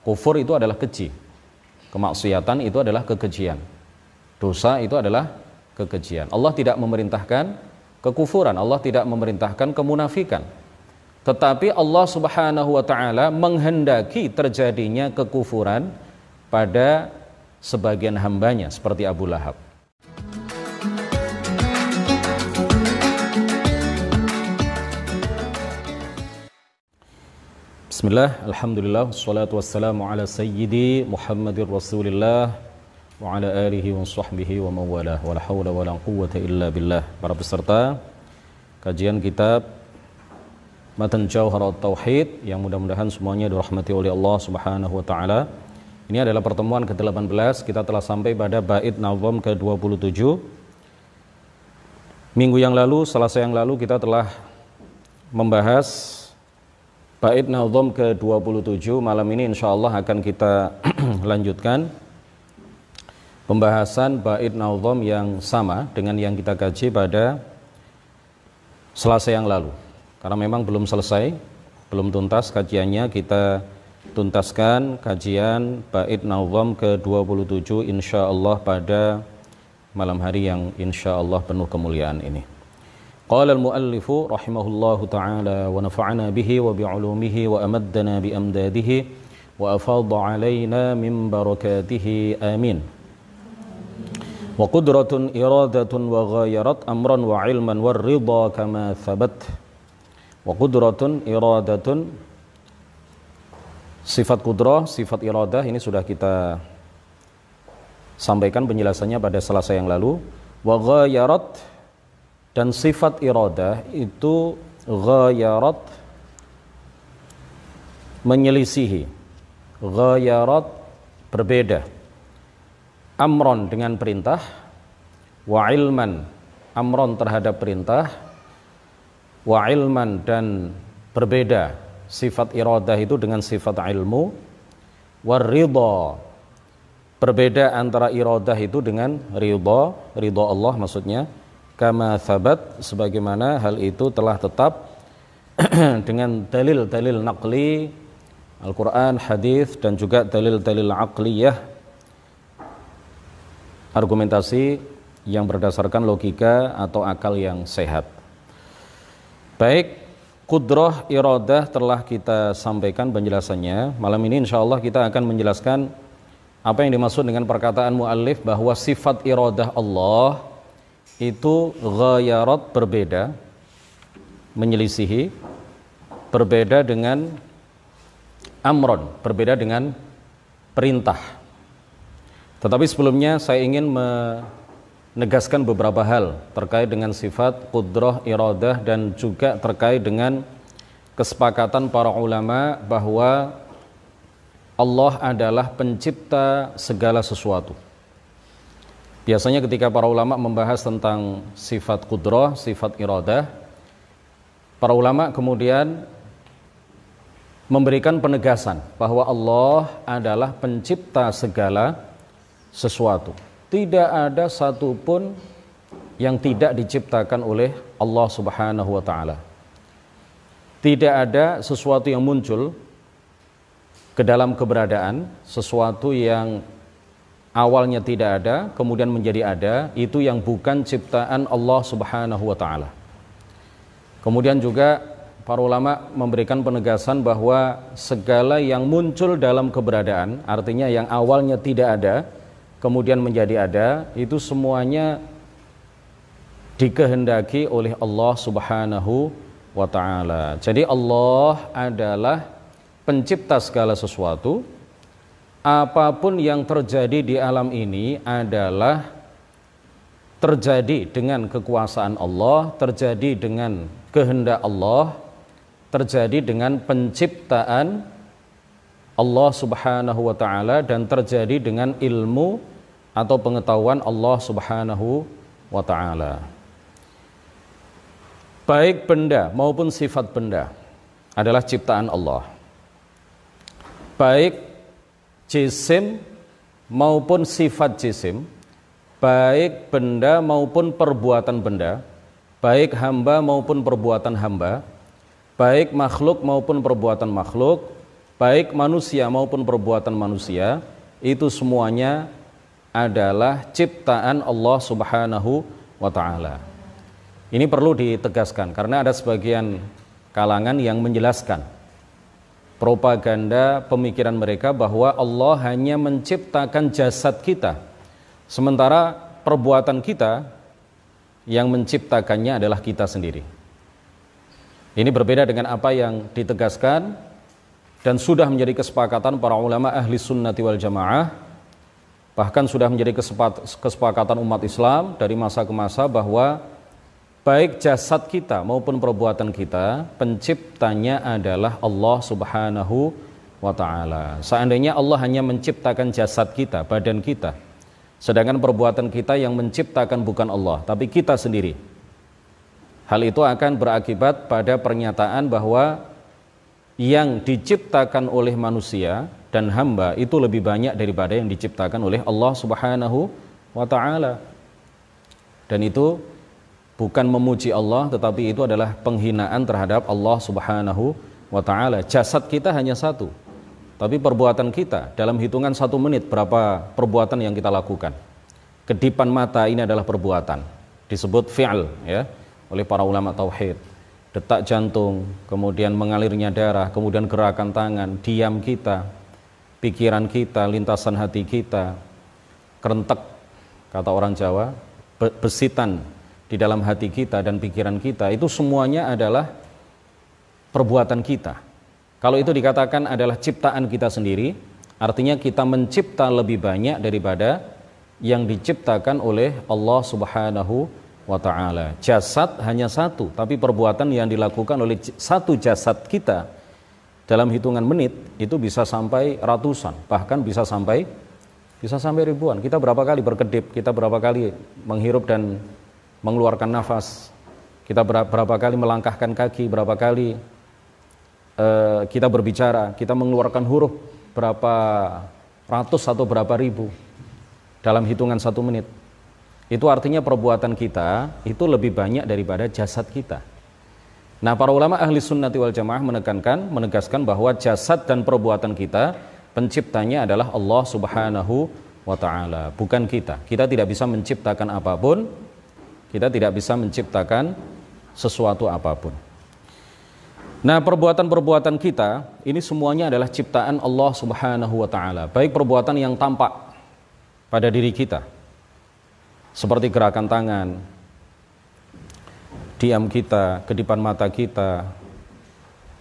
Kufur itu adalah keji. Kemaksiatan itu adalah kekejian. Dosa itu adalah kekejian. Allah tidak memerintahkan kekufuran, Allah tidak memerintahkan kemunafikan. Tetapi Allah Subhanahu wa taala menghendaki terjadinya kekufuran pada sebagian hambanya seperti Abu Lahab. Bismillah, alhamdulillah, wassalatu wassalamu ala sayyidi Muhammadir Rasulillah wa ala alihi wa sahbihi wa mawalah wa la hawla wa la quwwata illa billah. Para peserta kajian kitab Matan Jauharat Tauhid yang mudah-mudahan semuanya dirahmati oleh Allah Subhanahu wa taala. Ini adalah pertemuan ke-18, kita telah sampai pada bait nazam ke-27. Minggu yang lalu, Selasa yang lalu kita telah membahas bait nazam ke-27. Malam ini insyaallah akan kita lanjutkan pembahasan bait nazam yang sama dengan yang kita kaji pada Selasa yang lalu. Karena memang belum selesai, belum tuntas kajiannya, kita tuntaskan kajian bait nazam ke-27 insyaallah pada malam hari yang insyaallah penuh kemuliaan ini. Qala al-muallifu rahimahullahu ta'ala wa nafa'ana bihi wa bi'ulumihi wa amaddana bi amdadihi wa afadha alaina min barakatihi amin. Wa qudratun iradatun wa ghayarat amran wa ilman wa ridha kama thabat. Wa qudratun iradatun, sifat qudrah, sifat iradah ini sudah kita sampaikan penjelasannya pada Selasa yang lalu. Wa ghayarat, dan sifat iradah itu ghayarat, menyelisihi, ghayarat berbeda, amron dengan perintah, wa ilman, amron terhadap perintah, wa ilman dan berbeda sifat iradah itu dengan sifat ilmu, wa ridha, berbeda antara iradah itu dengan ridha, ridha Allah maksudnya, kama thabat, sebagaimana hal itu telah tetap dengan dalil-dalil naqli Al-Quran, hadis, dan juga dalil-dalil aqliyah, argumentasi yang berdasarkan logika atau akal yang sehat. Baik, qudrah iradah telah kita sampaikan penjelasannya. Malam ini insyaallah kita akan menjelaskan apa yang dimaksud dengan perkataan muallif bahwa sifat iradah Allah itu ghayarat berbeda, menyelisihi, berbeda dengan amron, berbeda dengan perintah. Tetapi sebelumnya saya ingin menegaskan beberapa hal terkait dengan sifat qudrah iradah dan juga terkait dengan kesepakatan para ulama bahwa Allah adalah pencipta segala sesuatu. Biasanya ketika para ulama membahas tentang sifat qudrah, sifat iradah, para ulama kemudian memberikan penegasan bahwa Allah adalah pencipta segala sesuatu. Tidak ada satupun yang tidak diciptakan oleh Allah Subhanahu wa ta'ala. Tidak ada sesuatu yang muncul ke dalam keberadaan, sesuatu yang awalnya tidak ada, kemudian menjadi ada, itu yang bukan ciptaan Allah Subhanahu wa ta'ala. Kemudian juga para ulama memberikan penegasan bahwa segala yang muncul dalam keberadaan, artinya yang awalnya tidak ada, kemudian menjadi ada, itu semuanya dikehendaki oleh Allah Subhanahu wa ta'ala. Jadi Allah adalah pencipta segala sesuatu. Apapun yang terjadi di alam ini adalah terjadi dengan kekuasaan Allah, terjadi dengan kehendak Allah, terjadi dengan penciptaan Allah Subhanahu wa ta'ala, dan terjadi dengan ilmu atau pengetahuan Allah Subhanahu wa ta'ala. Baik benda maupun sifat benda adalah ciptaan Allah. Baik jisim maupun sifat jisim, baik benda maupun perbuatan benda, baik hamba maupun perbuatan hamba, baik makhluk maupun perbuatan makhluk, baik manusia maupun perbuatan manusia, itu semuanya adalah ciptaan Allah Subhanahu wa ta'ala. Ini perlu ditegaskan karena ada sebagian kalangan yang menjelaskan propaganda pemikiran mereka bahwa Allah hanya menciptakan jasad kita, sementara perbuatan kita yang menciptakannya adalah kita sendiri. Ini berbeda dengan apa yang ditegaskan dan sudah menjadi kesepakatan para ulama ahli sunnati wal jamaah, bahkan sudah menjadi kesepakatan umat Islam dari masa ke masa bahwa baik jasad kita maupun perbuatan kita, penciptanya adalah Allah Subhanahu wa ta'ala. Seandainya Allah hanya menciptakan jasad kita, badan kita, sedangkan perbuatan kita yang menciptakan bukan Allah, tapi kita sendiri, hal itu akan berakibat pada pernyataan bahwa yang diciptakan oleh manusia dan hamba itu lebih banyak daripada yang diciptakan oleh Allah Subhanahu wa ta'ala. Dan itu bukan memuji Allah, tetapi itu adalah penghinaan terhadap Allah Subhanahu wa ta'ala. Jasad kita hanya satu, tapi perbuatan kita dalam hitungan 1 menit berapa perbuatan yang kita lakukan. Kedipan mata ini adalah perbuatan, disebut fi'al ya oleh para ulama tauhid. Detak jantung, kemudian mengalirnya darah, kemudian gerakan tangan, diam kita, pikiran kita, lintasan hati kita, kerentek kata orang Jawa, besitan di dalam hati kita dan pikiran kita, itu semuanya adalah perbuatan kita. Kalau itu dikatakan adalah ciptaan kita sendiri, artinya kita mencipta lebih banyak daripada yang diciptakan oleh Allah Subhanahu wa ta'ala. Jasad hanya satu, tapi perbuatan yang dilakukan oleh satu jasad kita dalam hitungan menit itu bisa sampai ratusan, bahkan bisa sampai ribuan. Kita berapa kali berkedip, kita berapa kali menghirup dan mengeluarkan nafas, kita berapa kali melangkahkan kaki, berapa kali kita berbicara, kita mengeluarkan huruf berapa ratus atau berapa ribu dalam hitungan 1 menit. Itu artinya perbuatan kita itu lebih banyak daripada jasad kita. Nah, para ulama ahli sunnati wal jamaah menegaskan bahwa jasad dan perbuatan kita, penciptanya adalah Allah Subhanahu wa ta'ala, bukan kita. Kita tidak bisa menciptakan apapun, kita tidak bisa menciptakan sesuatu apapun. Nah, perbuatan-perbuatan kita ini semuanya adalah ciptaan Allah Subhanahu wa ta'ala, baik perbuatan yang tampak pada diri kita seperti gerakan tangan, diam kita, kedipan mata kita,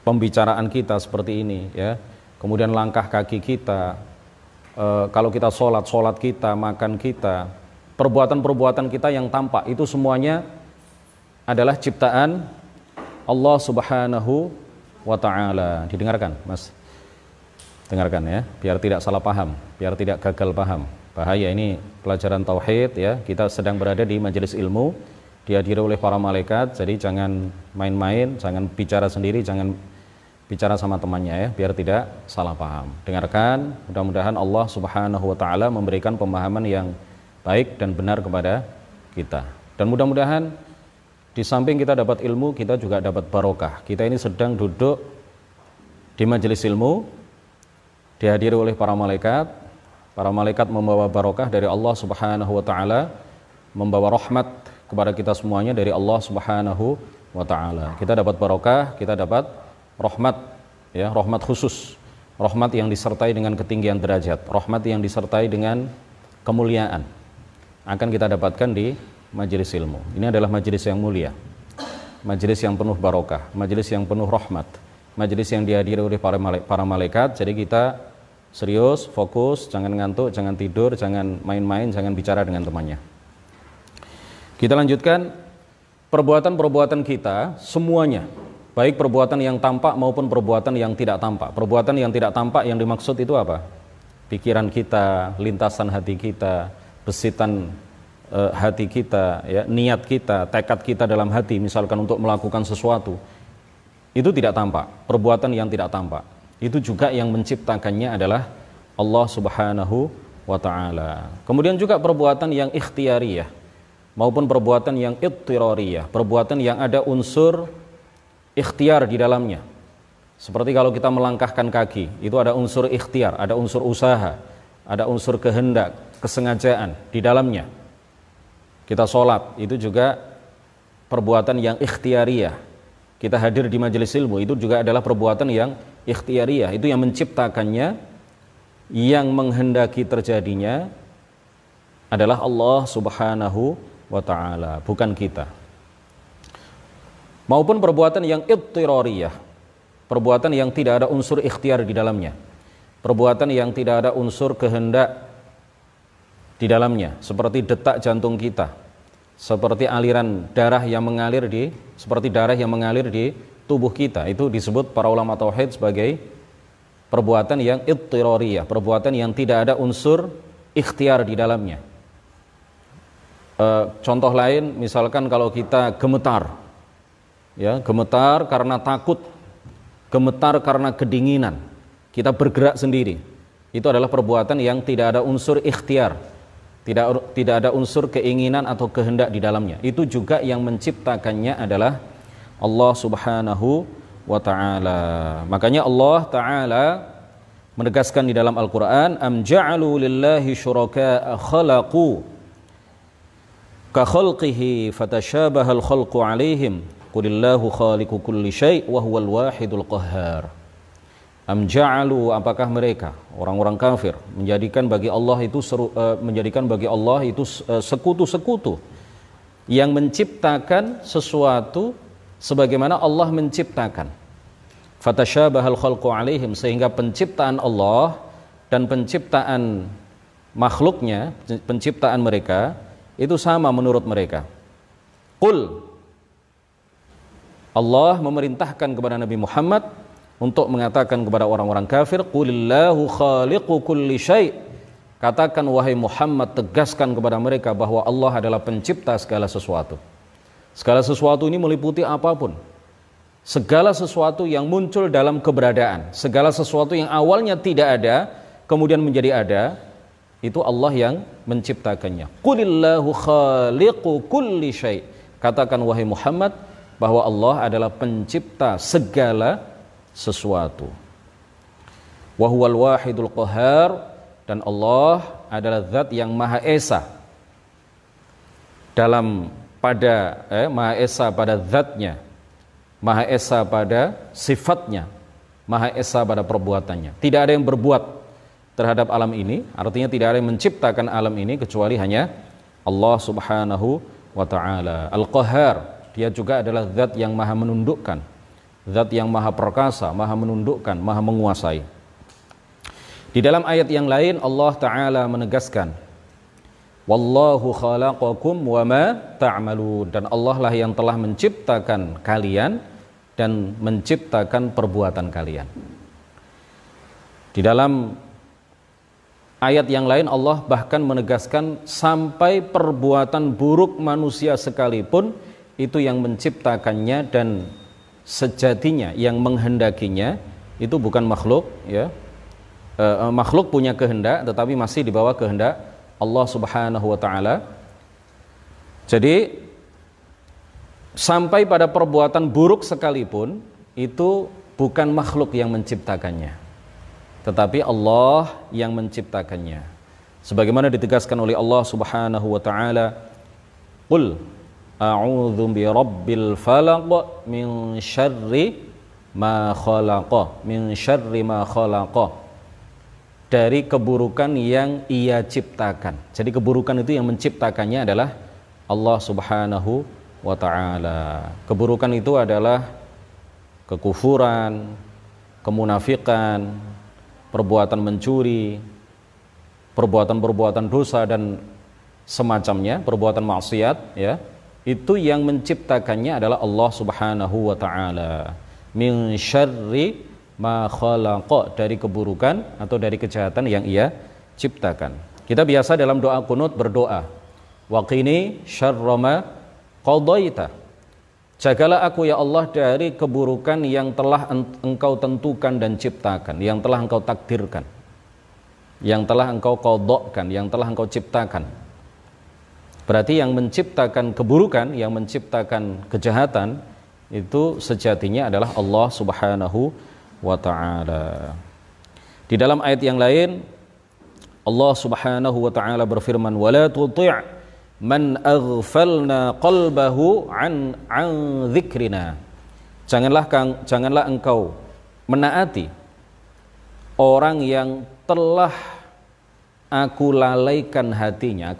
pembicaraan kita seperti ini ya. Kemudian langkah kaki kita, kalau kita sholat kita, makan kita, perbuatan-perbuatan kita yang tampak itu semuanya adalah ciptaan Allah Subhanahu wa ta'ala. Didengarkan, Mas? Dengarkan ya, biar tidak salah paham, biar tidak gagal paham. Bahaya ini pelajaran tauhid ya. Kita sedang berada di majelis ilmu, dihadiri oleh para malaikat, jadi jangan main-main, jangan bicara sendiri, jangan bicara sama temannya ya, biar tidak salah paham. Dengarkan, mudah-mudahan Allah Subhanahu wa ta'ala memberikan pemahaman yang baik dan benar kepada kita. Dan mudah-mudahan di samping kita dapat ilmu, kita juga dapat barokah. Kita ini sedang duduk di majelis ilmu, dihadiri oleh para malaikat. Para malaikat membawa barokah dari Allah Subhanahu wa ta'ala, membawa rahmat kepada kita semuanya dari Allah Subhanahu wa ta'ala. Kita dapat barokah, kita dapat rahmat ya, rahmat khusus, rahmat yang disertai dengan ketinggian derajat, rahmat yang disertai dengan kemuliaan akan kita dapatkan di majelis ilmu. Ini adalah majelis yang mulia, majelis yang penuh barokah, majelis yang penuh rahmat, majelis yang dihadiri oleh para malaikat. Jadi kita serius, fokus, jangan ngantuk, jangan tidur, jangan main-main, jangan bicara dengan temannya. Kita lanjutkan perbuatan-perbuatan kita semuanya, baik perbuatan yang tampak maupun perbuatan yang tidak tampak. Perbuatan yang tidak tampak yang dimaksud itu apa? Pikiran kita, lintasan hati kita, besitan hati kita, ya, niat kita, tekad kita dalam hati misalkan untuk melakukan sesuatu, itu tidak tampak. Perbuatan yang tidak tampak itu juga yang menciptakannya adalah Allah Subhanahu wa ta'ala. Kemudian juga perbuatan yang ikhtiariyah maupun perbuatan yang ittirariyah, perbuatan yang ada unsur ikhtiar di dalamnya. Seperti kalau kita melangkahkan kaki, itu ada unsur ikhtiar, ada unsur usaha, ada unsur kehendak, kesengajaan di dalamnya. Kita sholat, itu juga perbuatan yang ikhtiariyah. Kita hadir di majelis ilmu, itu juga adalah perbuatan yang ikhtiariyah. Itu yang menciptakannya, yang menghendaki terjadinya adalah Allah Subhanahu wa ta'ala, bukan kita. Maupun perbuatan yang idtirariyah, perbuatan yang tidak ada unsur ikhtiar di dalamnya, perbuatan yang tidak ada unsur kehendak di dalamnya, seperti detak jantung kita, seperti aliran darah yang mengalir seperti darah yang mengalir di tubuh kita. Itu disebut para ulama tauhid sebagai perbuatan yang idtirariyah, perbuatan yang tidak ada unsur ikhtiar di dalamnya. Contoh lain, misalkan kalau kita gemetar, ya, gemetar karena takut, gemetar karena kedinginan, kita bergerak sendiri, itu adalah perbuatan yang tidak ada unsur ikhtiar, tidak ada unsur keinginan atau kehendak di dalamnya. Itu juga yang menciptakannya adalah Allah Subhanahu wa ta'ala. Makanya Allah Ta'ala menegaskan di dalam Al-Quran, am ja'alu lillahi syuraka'a khalaqu ka khalqihi fatashabahal khalqu alaihim qulillahu khaliqu kulli syai' wa huwal wahidul qahhar. Am ja'alu, apakah mereka orang-orang kafir menjadikan bagi Allah itu sekutu-sekutu yang menciptakan sesuatu sebagaimana Allah menciptakan. Fatashabahal khalqu alaihim, sehingga penciptaan Allah dan penciptaan makhluknya, penciptaan mereka itu sama menurut mereka. Qul, Allah memerintahkan kepada Nabi Muhammad untuk mengatakan kepada orang-orang kafir, qulillahu khaliqu kulli syai', katakan wahai Muhammad, tegaskan kepada mereka bahwa Allah adalah pencipta segala sesuatu. Segala sesuatu ini meliputi apapun, segala sesuatu yang muncul dalam keberadaan, segala sesuatu yang awalnya tidak ada kemudian menjadi ada, itu Allah yang menciptakannya. Qulillahu khaliqu kulli syai', katakan wahai Muhammad bahwa Allah adalah pencipta segala sesuatu. Wa huwal wahidul qahhar, dan Allah adalah zat yang Maha Esa Maha Esa pada zatnya, Maha Esa pada sifatnya, Maha Esa pada perbuatannya. Tidak ada yang berbuat terhadap alam ini, artinya tidak ada yang menciptakan alam ini kecuali hanya Allah Subhanahu wa ta'ala. Al-Qahhar, dia juga adalah zat yang maha menundukkan, zat yang maha perkasa, maha menundukkan, maha menguasai. Di dalam ayat yang lain Allah Ta'ala menegaskan, wallahu khalaqakum wa ma ta'malun, dan Allah lah yang telah menciptakan kalian dan menciptakan perbuatan kalian. Di dalam ayat yang lain Allah bahkan menegaskan sampai perbuatan buruk manusia sekalipun itu yang menciptakannya dan sejatinya yang menghendakinya itu bukan makhluk, ya. Makhluk punya kehendak tetapi masih di bawah kehendak Allah Subhanahu wa ta'ala. Jadi sampai pada perbuatan buruk sekalipun itu bukan makhluk yang menciptakannya, tetapi Allah yang menciptakannya. Sebagaimana ditegaskan oleh Allah Subhanahu wa ta'ala, qul a'udzu birabbil falaq min syarri ma khalaqa, min syarri ma khalaqa, dari keburukan yang Ia ciptakan. Jadi keburukan itu yang menciptakannya adalah Allah Subhanahu wa ta'ala. Keburukan itu adalah kekufuran, kemunafikan, perbuatan mencuri, perbuatan-perbuatan dosa dan semacamnya, perbuatan maksiat, ya. Itu yang menciptakannya adalah Allah Subhanahu wa ta'ala. Min syarri ma khalaqa, dari keburukan atau dari kejahatan yang Ia ciptakan. Kita biasa dalam doa kunut berdoa, waqini syarra ma qadaita, jagalah aku ya Allah dari keburukan yang telah Engkau tentukan dan ciptakan, yang telah Engkau takdirkan, yang telah Engkau qadhakan, yang telah Engkau ciptakan. Berarti yang menciptakan keburukan, yang menciptakan kejahatan itu sejatinya adalah Allah Subhanahu wa ta'ala. Di dalam ayat yang lain Allah Subhanahu wa ta'ala berfirman, "Wala tuti' man aghfalna qalbahu an dzikrina." Janganlah engkau menaati orang yang telah aku lalaikan hatinya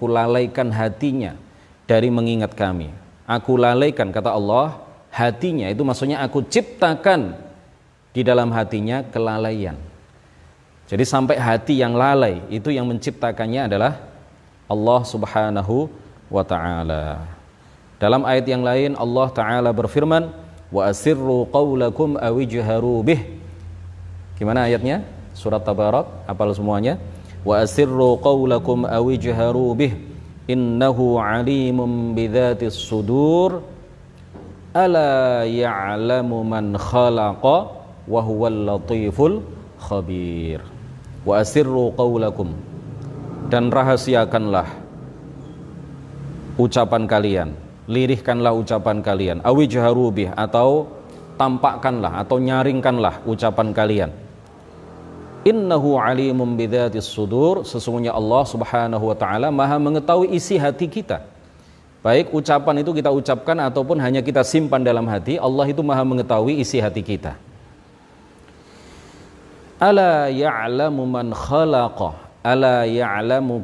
dari mengingat kami. Aku lalaikan, kata Allah, hatinya, itu maksudnya aku ciptakan di dalam hatinya kelalaian. Jadi sampai hati yang lalai, itu yang menciptakannya adalah Allah Subhanahu wa ta'ala. Dalam ayat yang lain Allah ta'ala berfirman, "Wa asirru qawlakum awijharu bih." Gimana ayatnya? Surat Tabarak, hafal semuanya. "Wa asirru qawlakum awijharu bih innahu alimun bidzatis sudur ala ya'lamu man khalaqa wa huwal latiful khabir." Wa asirru qawlakum, dan rahasiakanlah ucapan kalian, lirihkanlah ucapan kalian, awijharu bih, atau tampakkanlah atau nyaringkanlah ucapan kalian. Innahu alimun bidzatis sudur, sesungguhnya Allah Subhanahu wa ta'ala maha mengetahui isi hati kita. Baik ucapan itu kita ucapkan ataupun hanya kita simpan dalam hati, Allah itu maha mengetahui isi hati kita. Ala ya'lamu man khalaqa, ala ya'lamu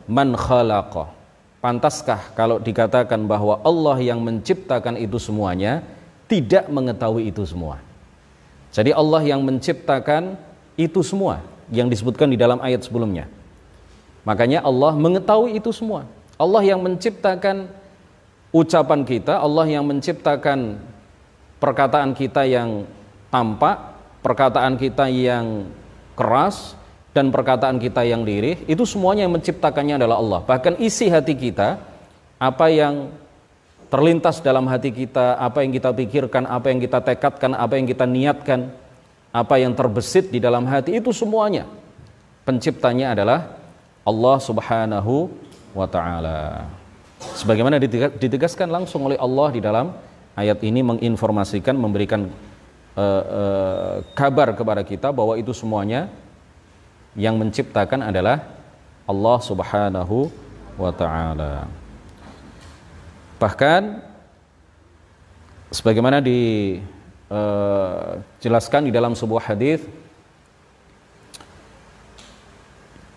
man khalaqa. Pantaskah kalau dikatakan bahwa Allah yang menciptakan itu semuanya tidak mengetahui itu semua? Jadi Allah yang menciptakan itu semua yang disebutkan di dalam ayat sebelumnya. Makanya Allah mengetahui itu semua. Allah yang menciptakan ucapan kita, Allah yang menciptakan perkataan kita yang tampak, perkataan kita yang keras, dan perkataan kita yang lirih, itu semuanya yang menciptakannya adalah Allah. Bahkan isi hati kita, apa yang terlintas dalam hati kita, apa yang kita pikirkan, apa yang kita tekadkan, apa yang kita niatkan, apa yang terbesit di dalam hati, itu semuanya penciptanya adalah Allah Subhanahu wa ta'ala. Sebagaimana ditegaskan langsung oleh Allah di dalam ayat ini, menginformasikan, memberikan kabar kepada kita bahwa itu semuanya yang menciptakan adalah Allah Subhanahu wa ta'ala. Bahkan sebagaimana dijelaskan di dalam sebuah hadis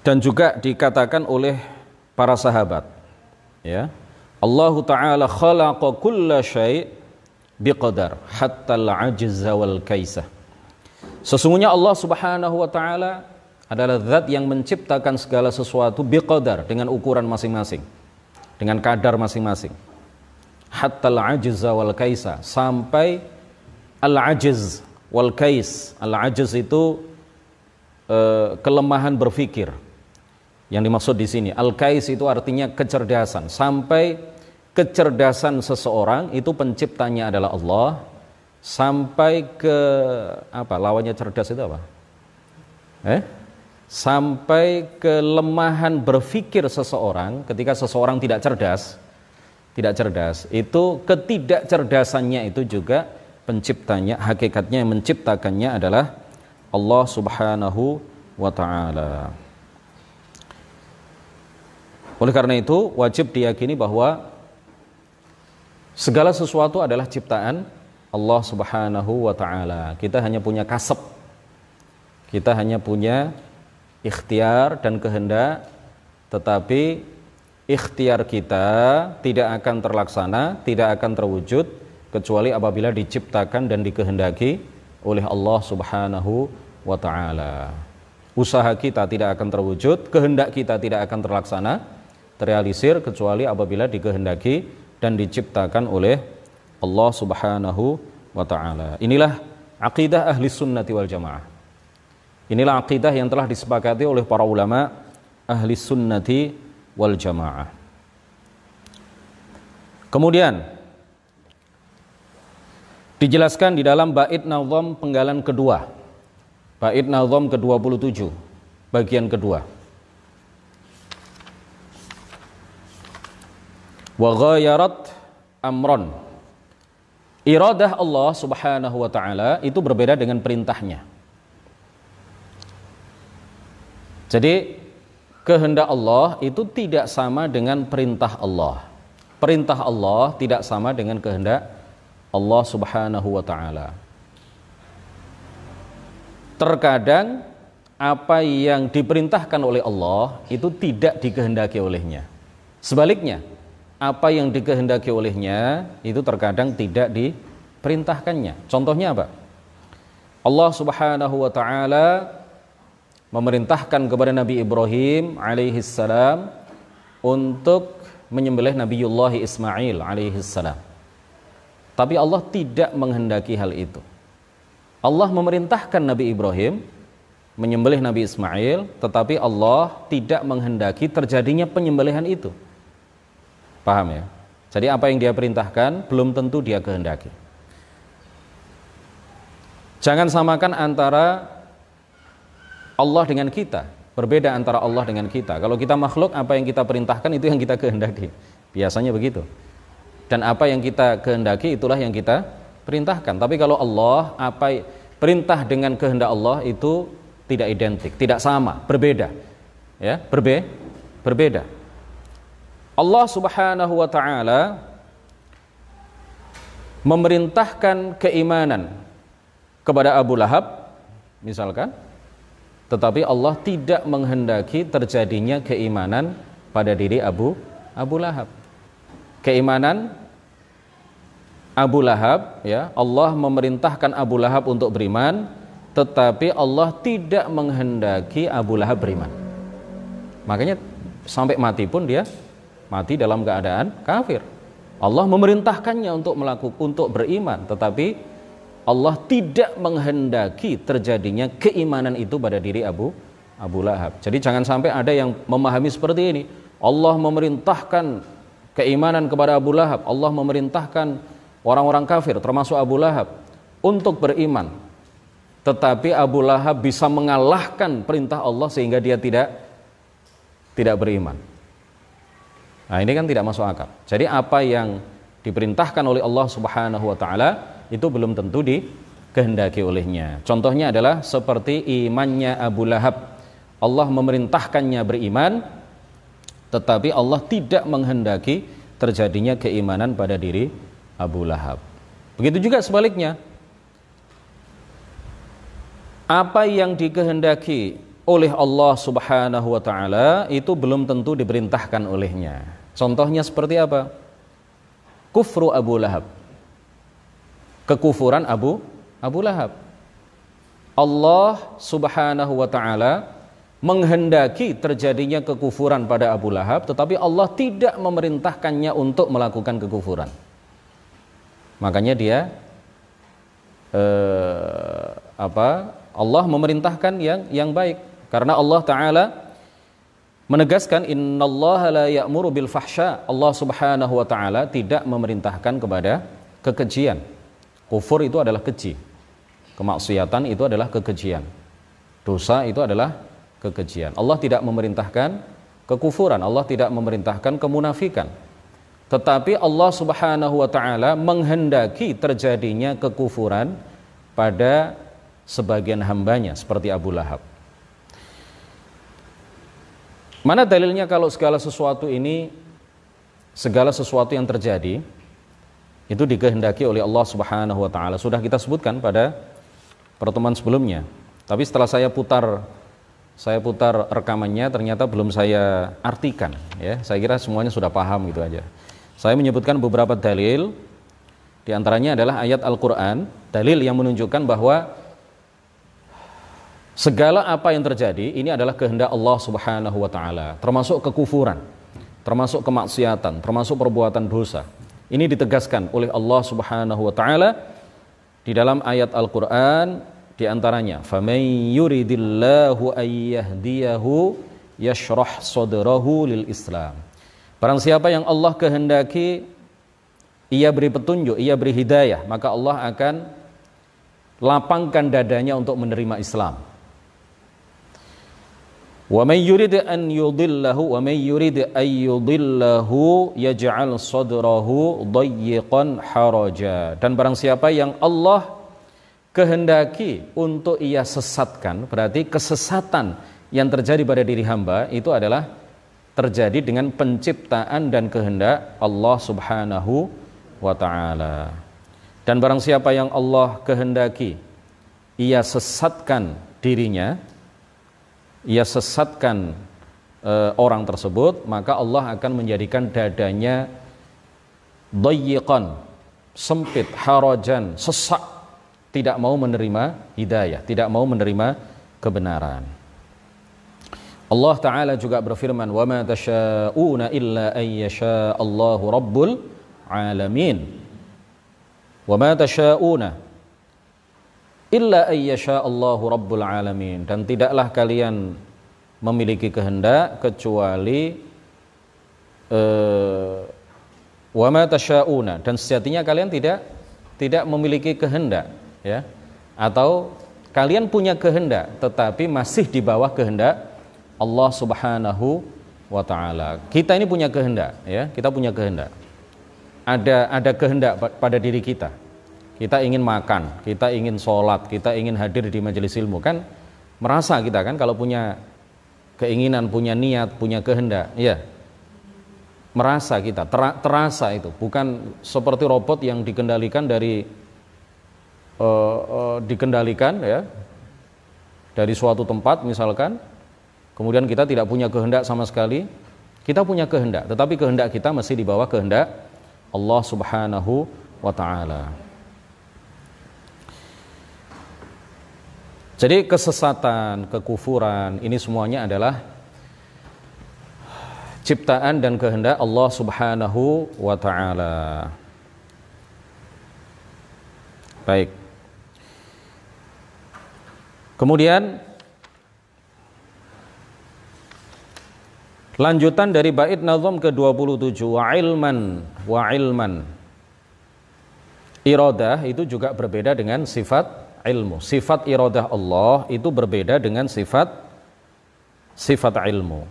dan juga dikatakan oleh para sahabat, ya, Allah Ta'ala khalaqa kulla syai' biqadar hatta al-'ajza wal kaisah. Sesungguhnya Allah Subhanahu wa ta'ala adalah zat yang menciptakan segala sesuatu biqadar, dengan ukuran masing-masing, dengan kadar masing-masing. Hatta al-'ajza wal kaisah, sampai al-'ajz wal kais. Al-'ajz itu kelemahan berpikir. Yang dimaksud di sini, al-kais itu artinya kecerdasan. Sampai kecerdasan seseorang itu penciptanya adalah Allah, sampai ke lawannya cerdas itu apa? Sampai kelemahan berpikir seseorang, ketika seseorang tidak cerdas, itu ketidakcerdasannya itu juga penciptanya, hakikatnya yang menciptakannya adalah Allah Subhanahu wa ta'ala. Oleh karena itu wajib diyakini bahwa segala sesuatu adalah ciptaan Allah Subhanahu wa ta'ala. Kita hanya punya kasab, kita hanya punya ikhtiar dan kehendak, tetapi ikhtiar kita tidak akan terlaksana, tidak akan terwujud kecuali apabila diciptakan dan dikehendaki oleh Allah Subhanahu wa ta'ala. Usaha kita tidak akan terwujud, kehendak kita tidak akan terlaksana, terrealisir kecuali apabila dikehendaki dan diciptakan oleh Allah Subhanahu wa ta'ala. Inilah aqidah ahli sunnati wal jamaah. Inilah aqidah yang telah disepakati oleh para ulama ahli sunnati wal jamaah. Kemudian dijelaskan di dalam bait nazam penggalan kedua, bait nazam ke-27, bagian kedua. Wa ghayarat amron Iradah Allah Subhanahu wa taala itu berbeda dengan perintahnya. Jadi kehendak Allah itu tidak sama dengan perintah Allah. Perintah Allah tidak sama dengan kehendak Allah Subhanahu wa taala. Terkadang apa yang diperintahkan oleh Allah itu tidak dikehendaki olehnya. Sebaliknya, apa yang dikehendaki olehnya itu terkadang tidak diperintahkannya. Contohnya apa? Allah Subhanahu wa taala memerintahkan kepada Nabi Ibrahim alaihissalam untuk menyembelih Nabiullah Ismail alaihissalam. Tapi Allah tidak menghendaki hal itu. Allah memerintahkan Nabi Ibrahim menyembelih Nabi Ismail, tetapi Allah tidak menghendaki terjadinya penyembelihan itu. Paham ya? Jadi apa yang dia perintahkan belum tentu dia kehendaki. Jangan samakan antara Allah dengan kita. Berbeda antara Allah dengan kita. Kalau kita makhluk, apa yang kita perintahkan itu yang kita kehendaki. Biasanya begitu. Dan apa yang kita kehendaki itulah yang kita perintahkan. Tapi kalau Allah, perintah dengan kehendak Allah itu tidak identik, tidak sama, berbeda. Ya, berbeda. Allah Subhanahu wa taala memerintahkan keimanan kepada Abu Lahab misalkan, tetapi Allah tidak menghendaki terjadinya keimanan pada diri Abu Lahab. Keimanan Abu Lahab, ya, Allah memerintahkan Abu Lahab untuk beriman, tetapi Allah tidak menghendaki Abu Lahab beriman. Makanya sampai mati pun dia mati dalam keadaan kafir. Allah memerintahkannya untuk beriman, tetapi Allah tidak menghendaki terjadinya keimanan itu pada diri Abu Lahab. Jadi jangan sampai ada yang memahami seperti ini. Allah memerintahkan keimanan kepada Abu Lahab, Allah memerintahkan orang-orang kafir termasuk Abu Lahab untuk beriman, tetapi Abu Lahab bisa mengalahkan perintah Allah sehingga dia tidak beriman. Nah, ini kan tidak masuk akal. Jadi apa yang diperintahkan oleh Allah Subhanahu wa taala itu belum tentu dikehendaki olehnya. Contohnya adalah seperti imannya Abu Lahab. Allah memerintahkannya beriman, tetapi Allah tidak menghendaki terjadinya keimanan pada diri Abu Lahab. Begitu juga sebaliknya. Apa yang dikehendaki oleh Allah Subhanahu wa taala itu belum tentu diperintahkan olehnya. Contohnya seperti apa? Kufru Abu Lahab. Kekufuran Abu Lahab. Allah Subhanahu wa taala menghendaki terjadinya kekufuran pada Abu Lahab, tetapi Allah tidak memerintahkannya untuk melakukan kekufuran. Makanya dia Allah memerintahkan yang baik, karena Allah taala menegaskan innallaha la ya'muru bil fahsya. Allah Subhanahu wa taala tidak memerintahkan kepada kekejian. Kufur itu adalah keji. Kemaksiatan itu adalah kekejian. Dosa itu adalah kekejian. Allah tidak memerintahkan kekufuran, Allah tidak memerintahkan kemunafikan. Tetapi Allah Subhanahu wa taala menghendaki terjadinya kekufuran pada sebagian hambanya seperti Abu Lahab. Mana dalilnya kalau segala sesuatu yang terjadi itu dikehendaki oleh Allah Subhanahu wa taala? Sudah kita sebutkan pada pertemuan sebelumnya. Tapi setelah saya putar rekamannya, ternyata belum saya artikan, ya. Saya kira semuanya sudah paham gitu aja. Saya menyebutkan beberapa dalil, di antaranya adalah ayat Al-Qur'an, dalil yang menunjukkan bahwa segala apa yang terjadi ini adalah kehendak Allah Subhanahu wa taala, termasuk kekufuran, termasuk kemaksiatan, termasuk perbuatan dosa. Ini ditegaskan oleh Allah Subhanahu wa taala di dalam ayat Al-Qur'an, di antaranya faman yuridillahu ayyahdiyahu yashrah sadrahu lil Islam. Barang siapa yang Allah kehendaki ia beri petunjuk, ia beri hidayah, maka Allah akan lapangkan dadanya untuk menerima Islam. Wa may yurid an yudillahu wa may yurid ay yudillahu yaj'al sadrahu dayyiqan haraja. Dan barang siapa yang Allah kehendaki untuk ia sesatkan, berarti kesesatan yang terjadi pada diri hamba itu adalah terjadi dengan penciptaan dan kehendak Allah Subhanahu wa ta'ala. Dan barang siapa yang Allah kehendaki ia sesatkan dirinya, ia sesatkan orang tersebut, maka Allah akan menjadikan dadanya dayyiqan, sempit, harajan, sesak, tidak mau menerima hidayah, tidak mau menerima kebenaran. Allah Ta'ala juga berfirman, wa ma tasyauna illa ayyasha Allahu rabbul alamin. Wa ma tasyauna illa ayyasha Allahu rabbul alamin. Dan tidaklah kalian memiliki kehendak kecuali wa ma tasyauna, dan sejatinya kalian tidak memiliki kehendak, ya, atau kalian punya kehendak tetapi masih di bawah kehendak Allah Subhanahu wa ta'ala. Kita ini punya kehendak, ya, kita punya kehendak. Ada kehendak pada diri kita. Kita ingin makan, kita ingin sholat, kita ingin hadir di majelis ilmu. Kan merasa kita kan kalau punya keinginan, punya niat, punya kehendak, ya, merasa kita, terasa itu. Bukan seperti robot yang dikendalikan ya, dari suatu tempat misalkan, kemudian kita tidak punya kehendak sama sekali. Kita punya kehendak, tetapi kehendak kita masih di bawah kehendak Allah Subhanahu wa ta'ala. Jadi kesesatan, kekufuran, ini semuanya adalah ciptaan dan kehendak Allah Subhanahu wa ta'ala. Baik. Kemudian lanjutan dari bait nazam ke-27, wa ilman. Iradah itu juga berbeda dengan sifat ilmu. Sifat iradah Allah itu berbeda dengan sifat ilmu.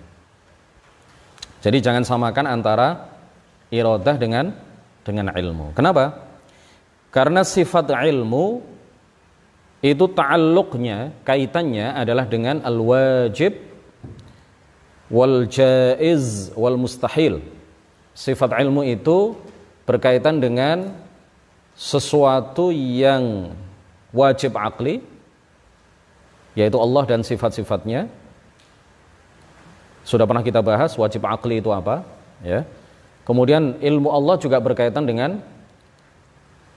Jadi jangan samakan antara iradah dengan ilmu. Kenapa? Karena sifat ilmu itu ta'alluqnya, kaitannya adalah dengan al-wajib wal jaiz wal mustahil. Sifat ilmu itu berkaitan dengan sesuatu yang wajib akli, yaitu Allah dan sifat-sifatnya. Sudah pernah kita bahas wajib akli itu apa, ya. Kemudian ilmu Allah juga berkaitan dengan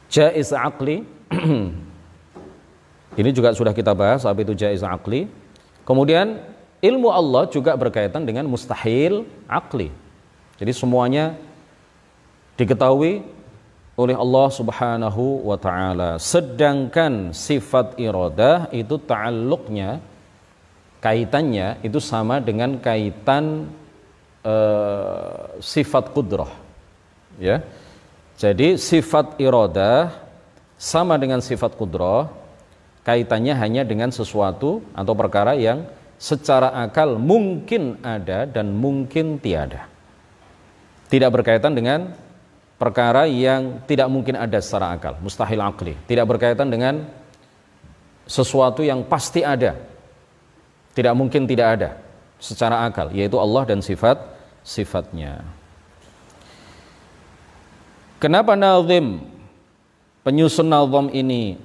jaiz akli. Ini juga sudah kita bahas apa itu jaiz akli. Kemudian ilmu Allah juga berkaitan dengan mustahil akli. Jadi semuanya diketahui oleh Allah Subhanahu wa ta'ala. Sedangkan sifat iradah itu ta'alluqnya, kaitannya itu sama dengan kaitan sifat qudrah, ya. Jadi sifat iradah sama dengan sifat qudrah, kaitannya hanya dengan sesuatu atau perkara yang secara akal mungkin ada dan mungkin tiada. Tidak berkaitan dengan perkara yang tidak mungkin ada secara akal, mustahil akli. Tidak berkaitan dengan sesuatu yang pasti ada, tidak mungkin tidak ada secara akal, yaitu Allah dan sifat-sifatnya. Kenapa nazim, penyusun nazam ini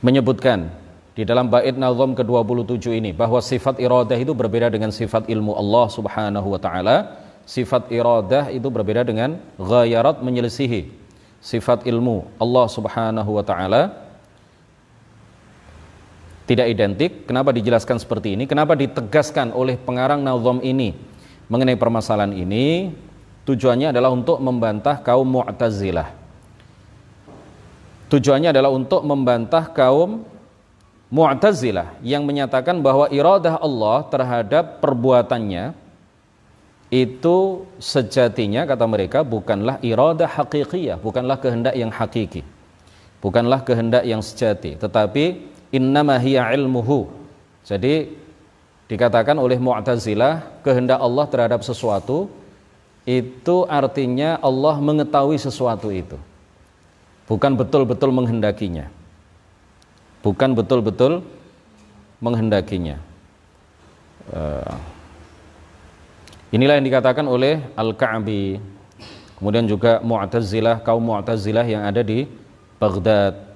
menyebutkan di dalam bait nazam ke-27 ini bahwa sifat iradah itu berbeda dengan sifat ilmu Allah Subhanahu wa ta'ala. Sifat iradah itu berbeda dengan ghayarat, menyelisihi. Sifat ilmu Allah Subhanahu wa ta'ala tidak identik. Kenapa dijelaskan seperti ini? Kenapa ditegaskan oleh pengarang nazam ini mengenai permasalahan ini? Tujuannya adalah untuk membantah kaum Mu'tazilah. Tujuannya adalah untuk membantah kaum Mu'tazilah yang menyatakan bahwa iradah Allah terhadap perbuatannya itu sejatinya, kata mereka, bukanlah iradah hakikiyah, bukanlah kehendak yang hakiki, bukanlah kehendak yang sejati, tetapi innama hiya ilmuhu. Jadi dikatakan oleh Mu'tazilah kehendak Allah terhadap sesuatu itu artinya Allah mengetahui sesuatu itu, bukan betul-betul menghendakinya, bukan betul-betul menghendakinya. Inilah yang dikatakan oleh Al-Ka'bi, kemudian juga Mu'tazilah, kaum Mu'tazilah yang ada di Baghdad.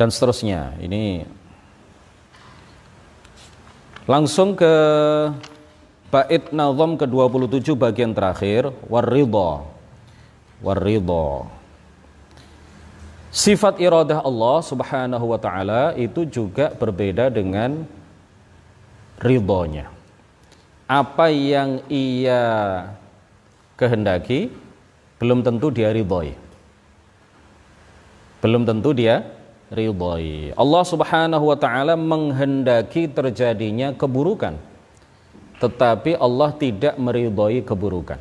Dan seterusnya. Ini langsung ke bait nazam ke-27 bagian terakhir, war-ridha. War-ridha. Sifat iradah Allah Subhanahu wa taala itu juga berbeda dengan ridhonya. Apa yang ia kehendaki belum tentu dia ridhoi. Belum tentu dia ridhoi. Allah Subhanahu wa taala menghendaki terjadinya keburukan, tetapi Allah tidak meridhoi keburukan.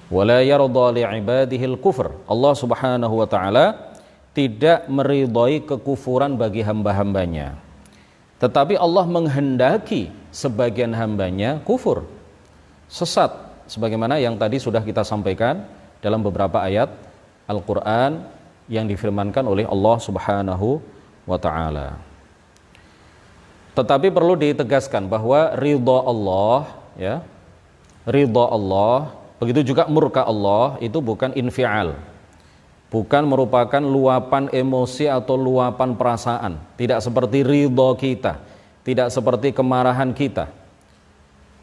Wala yarda li'ibadihil kufr. Allah Subhanahu wa taala tidak meridhoi kekufuran bagi hamba-hambanya. Tetapi Allah menghendaki sebagian hambanya kufur, sesat, sebagaimana yang tadi sudah kita sampaikan dalam beberapa ayat Al-Qur'an yang difirmankan oleh Allah Subhanahu wa taala. Tetapi perlu ditegaskan bahwa ridha Allah, ya, ridha Allah, begitu juga murka Allah itu bukan infial, bukan merupakan luapan emosi atau luapan perasaan. Tidak seperti ridha kita, tidak seperti kemarahan kita.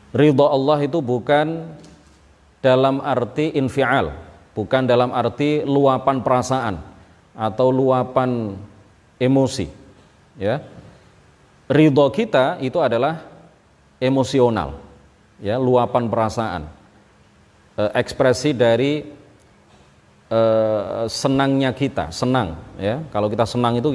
Ridha Allah itu bukan dalam arti infial, bukan dalam arti luapan perasaan atau luapan emosi, ya. Ridha kita itu adalah emosional, ya, luapan perasaan, ekspresi dari senangnya kita, senang, ya. Kalau kita senang itu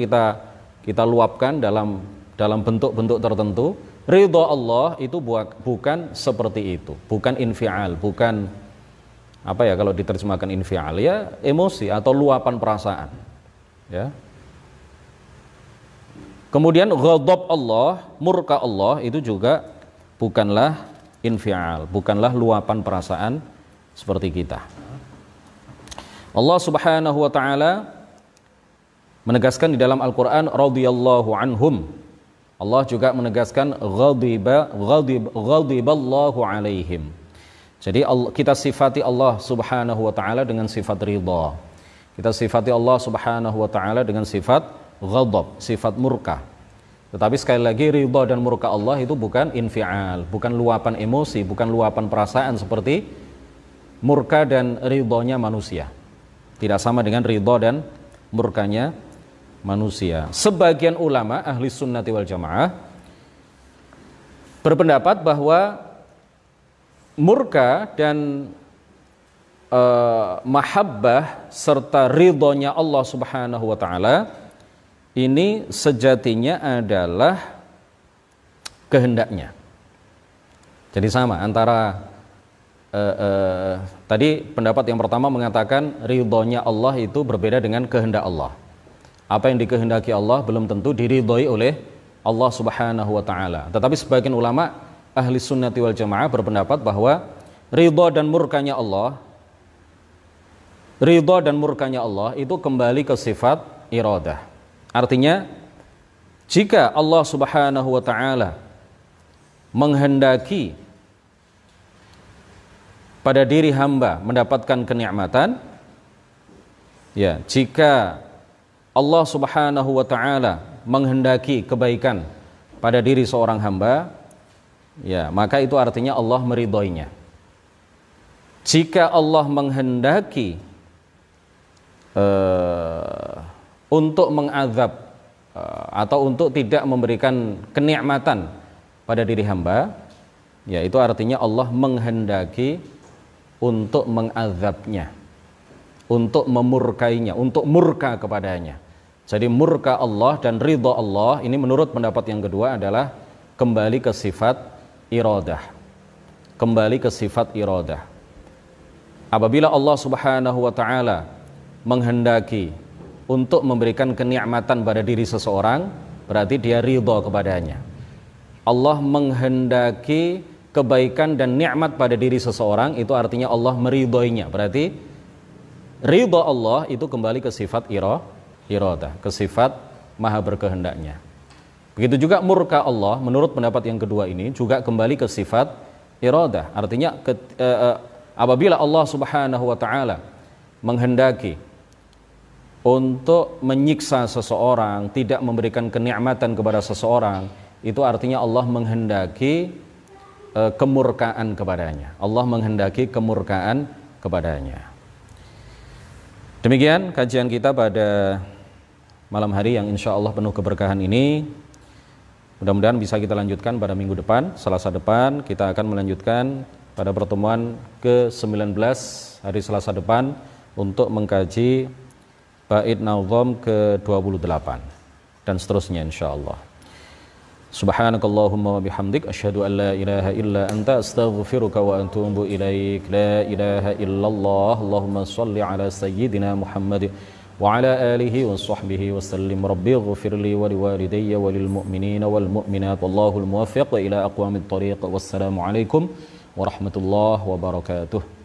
kita luapkan dalam bentuk-bentuk tertentu. Ridha Allah itu bukan seperti itu, bukan infial, bukan apa ya kalau diterjemahkan infial, ya emosi atau luapan perasaan, ya. Kemudian ghadab Allah, murka Allah itu juga bukanlah infial, bukanlah luapan perasaan seperti kita. Allah Subhanahu wa taala menegaskan di dalam Al-Qur'an radhiyallahu anhum. Allah juga menegaskan ghadiballahu alaihim. Jadi kita sifati Allah Subhanahu wa taala dengan sifat ridha. Kita sifati Allah Subhanahu wa taala dengan sifat ghadab, sifat murka. Tetapi sekali lagi ridha dan murka Allah itu bukan infial, bukan luapan emosi, bukan luapan perasaan seperti murka dan ridhonya manusia. Tidak sama dengan ridha dan murkanya manusia. Sebagian ulama ahli sunnati wal jamaah berpendapat bahwa murka dan mahabbah serta ridhonya Allah Subhanahu wa taala ini sejatinya adalah kehendaknya. Jadi sama antara tadi pendapat yang pertama mengatakan ridhonya Allah itu berbeda dengan kehendak Allah. Apa yang dikehendaki Allah belum tentu diridhoi oleh Allah Subhanahu wa taala. Tetapi sebagian ulama ahli sunnati wal jamaah berpendapat bahwa ridha dan murkanya Allah itu kembali ke sifat iradah. Artinya jika Allah Subhanahu wa taala menghendaki pada diri hamba mendapatkan kenikmatan, ya, jika Allah Subhanahu wa taala menghendaki kebaikan pada diri seorang hamba, ya, maka itu artinya Allah meridhoinya. Jika Allah menghendaki untuk mengazab atau untuk tidak memberikan kenikmatan pada diri hamba, ya, itu artinya Allah menghendaki untuk mengazabnya, untuk memurkainya, untuk murka kepadanya. Jadi murka Allah dan ridha Allah ini menurut pendapat yang kedua adalah kembali ke sifat iradah. Kembali ke sifat iradah. Apabila Allah Subhanahu wa taala menghendaki untuk memberikan kenikmatan pada diri seseorang, berarti dia ridha kepadanya. Allah menghendaki kebaikan dan nikmat pada diri seseorang, itu artinya Allah meridhoinya. Berarti ridha Allah itu kembali ke sifat iradah, ke sifat maha berkehendaknya. Begitu juga murka Allah, menurut pendapat yang kedua ini juga kembali ke sifat iradah. Artinya apabila Allah Subhanahu wa taala menghendaki untuk menyiksa seseorang, tidak memberikan kenikmatan kepada seseorang, itu artinya Allah menghendaki kemurkaan kepadanya. Allah menghendaki kemurkaan kepadanya. Demikian kajian kita pada malam hari yang insya Allah penuh keberkahan ini. Mudah-mudahan bisa kita lanjutkan pada minggu depan, Selasa depan. Kita akan melanjutkan pada pertemuan ke-19 hari Selasa depan untuk mengkaji bait nazam ke-28 dan seterusnya insyaallah. Subhanakallahumma wa bihamdik asyhadu an la ilaha illa anta astaghfiruka wa atubu ilaik. La ilaha illallah. Allahumma shalli ala sayyidina Muhammad wa ala alihi wa sahbihi wa sallim. Rabbi ighfirli wa liwalidayya wa lil mu'minina wal mu'minat wallahul muwaffiq ila aqwamit thariq. Wassalamu alaikum warahmatullahi wabarakatuh.